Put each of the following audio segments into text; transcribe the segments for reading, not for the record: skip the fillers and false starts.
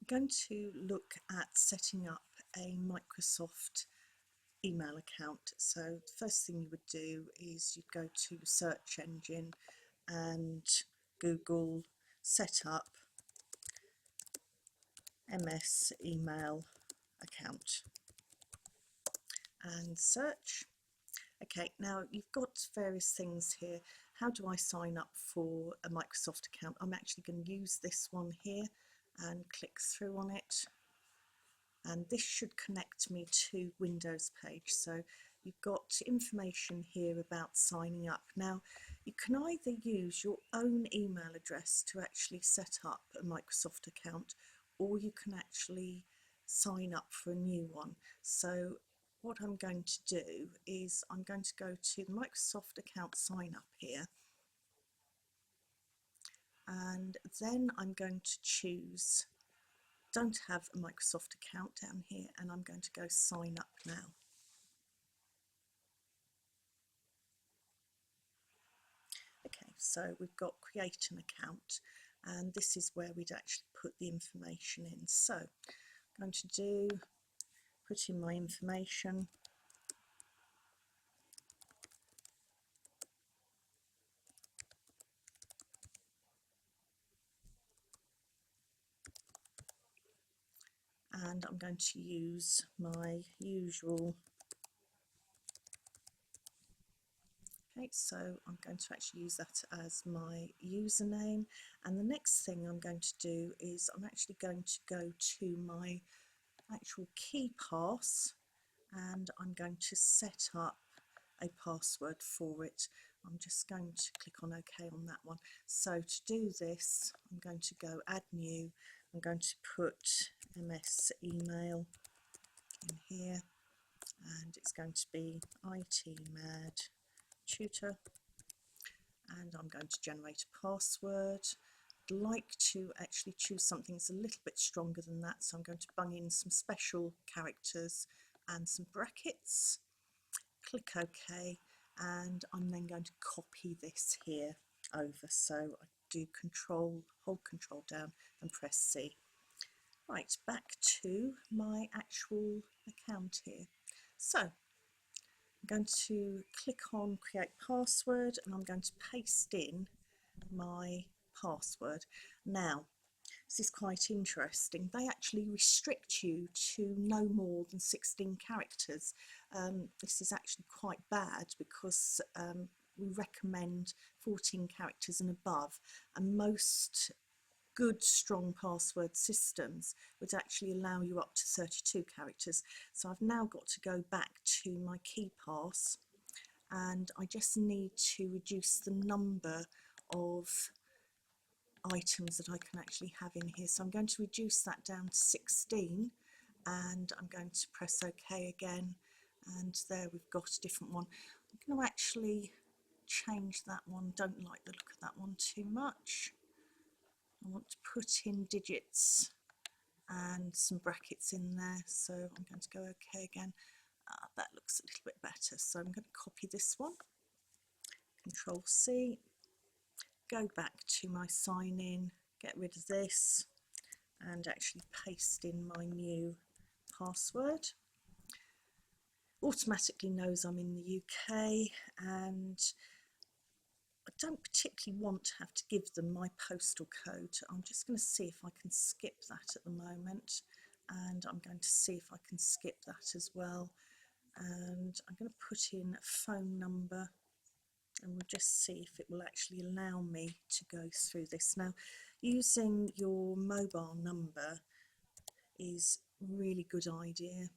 going to look at setting up a Microsoft email account. So the first thing you would do is you'd go to search engine and Google set up MS email account and search. Okay, now you've got various things here. How do I sign up for a Microsoft account? I'm actually going to use this one here and click through on it, and this should connect me to Windows page. So you've got information here about signing up. Now you can either use your own email address to actually set up a Microsoft account, or you can actually sign up for a new one. So what I'm going to do is I'm going to go to the Microsoft account sign up here, and then I'm going to choose don't have a Microsoft account down here, and I'm going to go sign up now. Okay, so we've got create an account, and this is where we'd actually put the information in. So I'm going to put in my information. And I'm going to use my usual. Okay, so I'm going to actually use that as my username, and the next thing I'm going to do is I'm actually going to go to my actual key pass, and I'm going to set up a password for it. I'm just going to click on OK on that one. So to do this, I'm going to go add new. I'm going to put MS email in here, and it's going to be IT Mad Tutor, and I'm going to generate a password. I'd like to actually choose something that's a little bit stronger than that, so I'm going to bung in some special characters and some brackets. Click OK, and I'm then going to copy this here over. So I do hold control down and press C. Right, back to my actual account here. So I'm going to click on create password, and I'm going to paste in my password. Now this is quite interesting. They actually restrict you to no more than 16 characters. This is actually quite bad because we recommend 14 characters and above, and most good strong password systems would actually allow you up to 32 characters. So I've now got to go back to my key pass, and I just need to reduce the number of items that I can actually have in here. So I'm going to reduce that down to 16, and I'm going to press OK again, and there we've got a different one. I'm going to actually change that one. Don't like the look of that one too much. I want to put in digits and some brackets in there, so I'm going to go OK again. That looks a little bit better, so I'm going to copy this one, Control C, go back to my sign in, get rid of this, and actually paste in my new password. Automatically knows I'm in the UK, and I don't particularly want to have to give them my postal code. I'm just going to see if I can skip that at the moment, and I'm going to see if I can skip that as well, and I'm going to put in a phone number, and we'll just see if it will actually allow me to go through this. Now, using your mobile number is a really good idea.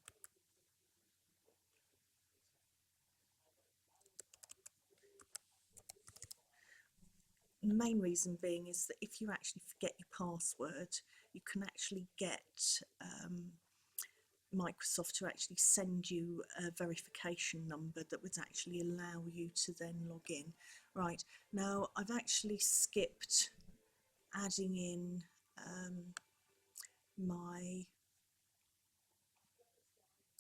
The main reason being is that if you actually forget your password, you can actually get Microsoft to actually send you a verification number that would actually allow you to then log in. Right, now I've actually skipped adding in my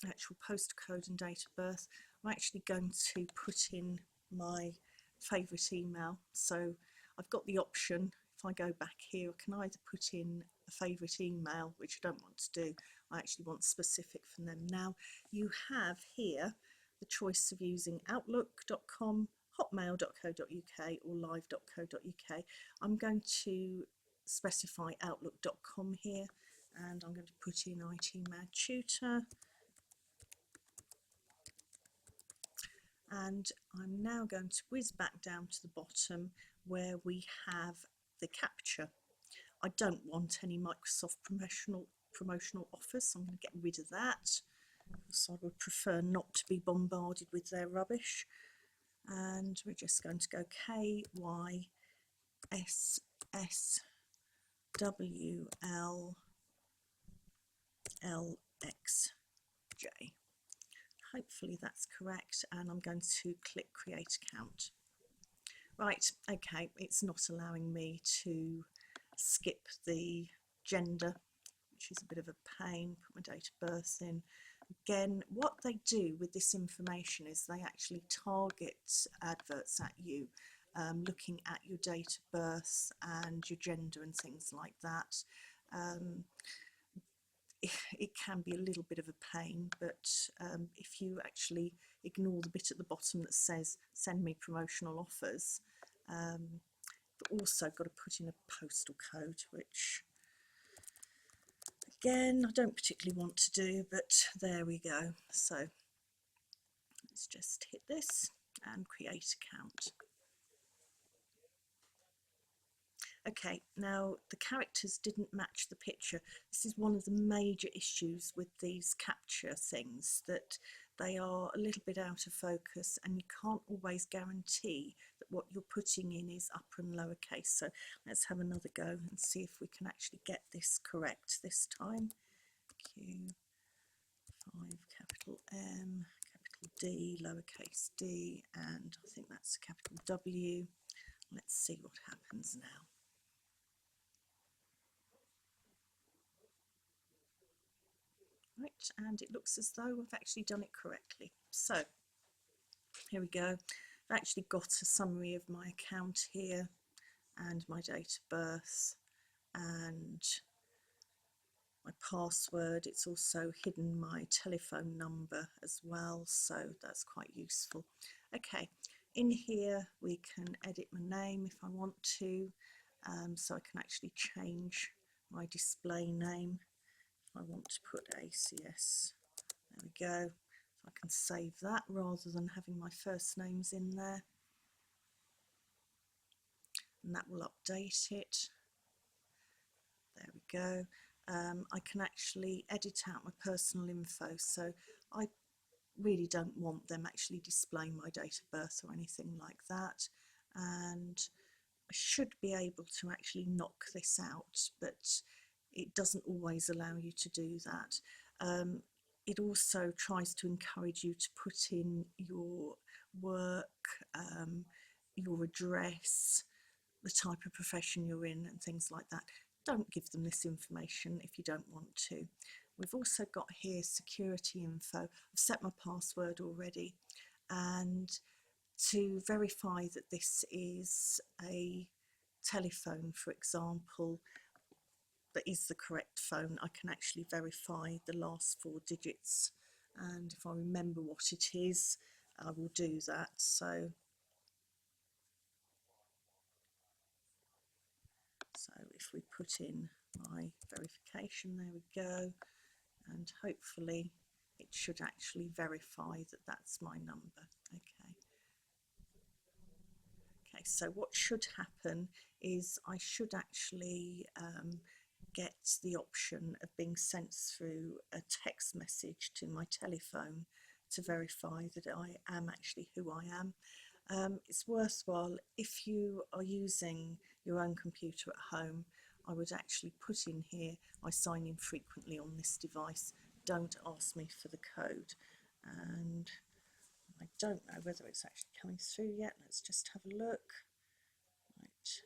actual postcode and date of birth. I'm actually going to put in my favourite email. So I've got the option, if I go back here, I can either put in a a favourite email, which I don't want to do. I actually want specific from them. Now you have here the choice of using outlook.com, hotmail.co.uk or live.co.uk. I'm going to specify outlook.com here, and I'm going to put in IT Mad Tutor, and I'm now going to whiz back down to the bottom where we have the capture. I don't want any Microsoft promotional offers, so I'm going to get rid of that. So I would prefer not to be bombarded with their rubbish. And we're just going to go KYSSWLLXJ. Hopefully that's correct, and I'm going to click create account. Right, okay, it's not allowing me to skip the gender, which is a bit of a pain. Put my date of birth in. Again, what they do with this information is they actually target adverts at you, looking at your date of birth and your gender and things like that. It can be a little bit of a pain, but if you actually ignore the bit at the bottom that says send me promotional offers, but also got to put in a postal code, which again I don't particularly want to do, but there we go. So let's just hit this and create account. Okay, now the characters didn't match the picture. This is one of the major issues with these capture things, that they are a little bit out of focus and you can't always guarantee that what you're putting in is upper and lowercase. So let's have another go and see if we can actually get this correct this time. Q5, capital M, capital D, lowercase d, and I think that's a capital W. Let's see what happens now. Right, and it looks as though I've actually done it correctly. So here we go. I've actually got a summary of my account here and my date of birth and my password. It's also hidden my telephone number as well, so that's quite useful. Okay, in here we can edit my name if I want to, so I can actually change my display name. I want to put ACS, there we go, so I can save that rather than having my first names in there, and that will update it. There we go. I can actually edit out my personal info, so I really don't want them actually displaying my date of birth or anything like that, and I should be able to actually knock this out, but it doesn't always allow you to do that. It also tries to encourage you to put in your work, your address, the type of profession you're in and things like that. Don't give them this information if you don't want to. We've also got here security info. I've set my password already, and to verify that this is a telephone, for example, that is the correct phone, I can actually verify the last 4 digits, and if I remember what it is, I will do that. So if we put in my verification, there we go, and hopefully it should actually verify that that's my number. Okay, so what should happen is I should actually get the option of being sent through a text message to my telephone to verify that I am actually who I am. It's worthwhile, if you are using your own computer at home, I would actually put in here, I sign in frequently on this device, don't ask me for the code. And I don't know whether it's actually coming through yet. Let's just have a look. Right.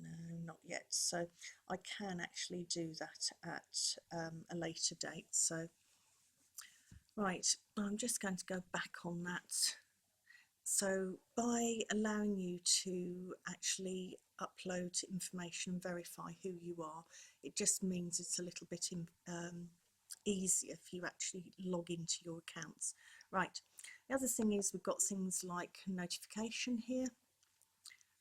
No, not yet. So I can actually do that at a later date. So right, I'm just going to go back on that. So by allowing you to actually upload information and verify who you are. It just means it's a little bit easier if you actually log into your accounts. Right, the other thing is we've got things like notification here,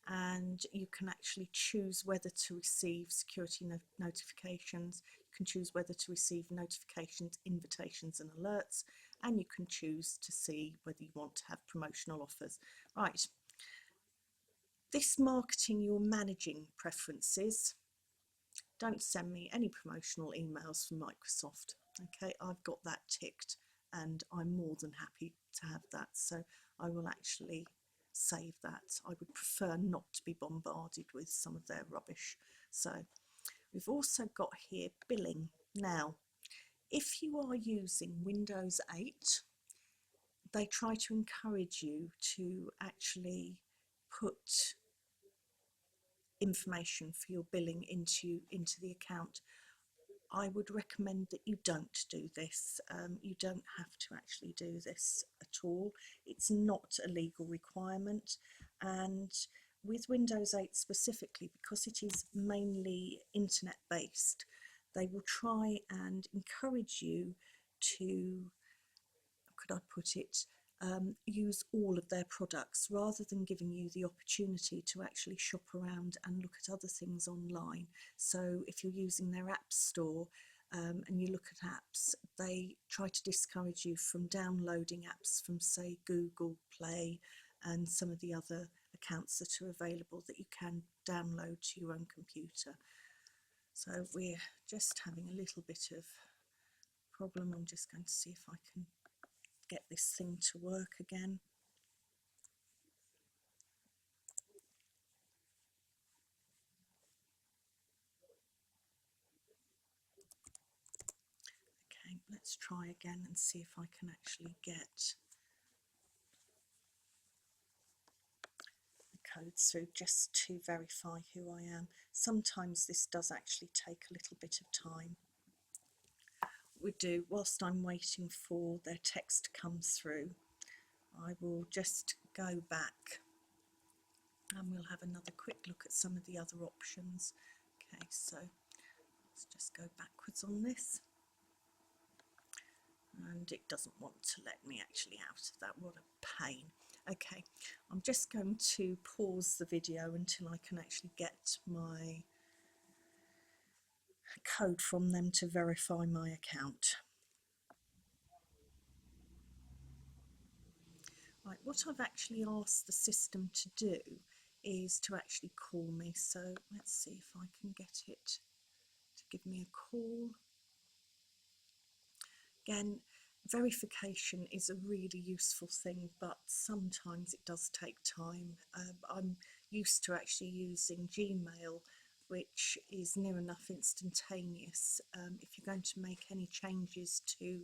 and you can actually choose whether to receive security notifications. You can choose whether to receive notifications, invitations and alerts, and you can choose to see whether you want to have promotional offers. Right, this marketing, you're managing preferences. Don't send me any promotional emails from Microsoft. Okay, I've got that ticked and I'm more than happy to have that, so I will actually save that. I would prefer not to be bombarded with some of their rubbish. So we've also got here billing. Now, if you are using Windows 8, they try to encourage you to actually put information for your billing into the account. I would recommend that you don't do this. You don't have to actually do this at all. It's not a legal requirement, and with Windows 8 specifically, because it is mainly internet based, they will try and encourage you to, how could I put it, use all of their products rather than giving you the opportunity to actually shop around and look at other things online. So if you're using their app store and you look at apps, they try to discourage you from downloading apps from, say, Google Play and some of the other accounts that are available that you can download to your own computer. So we're just having a little bit of problem. I'm just going to see if I can get this thing to work again. Okay, let's try again and see if I can actually get the codes through just to verify who I am. Sometimes this does actually take a little bit of time. We do, whilst I'm waiting for their text to come through, I will just go back and we'll have another quick look at some of the other options. Okay, so let's just go backwards on this. And it doesn't want to let me actually out of that. What a pain. Okay, I'm just going to pause the video until I can actually get my code from them to verify my account. Right, what I've actually asked the system to do is to actually call me. So let's see if I can get it to give me a call. Again, verification is a really useful thing, but sometimes it does take time. I'm used to actually using Gmail, which is near enough instantaneous. If you're going to make any changes to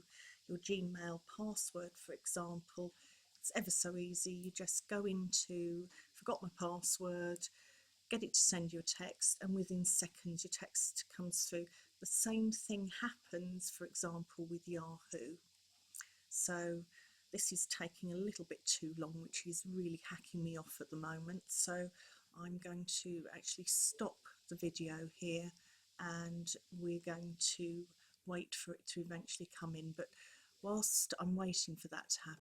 your Gmail password, for example, it's ever so easy. You just go into forgot my password, get it to send you a text, and within seconds your text comes through. The same thing happens, for example, with Yahoo. So this is taking a little bit too long, which is really hacking me off at the moment. So I'm going to actually stop the video here and we're going to wait for it to eventually come in. But whilst I'm waiting for that to happen,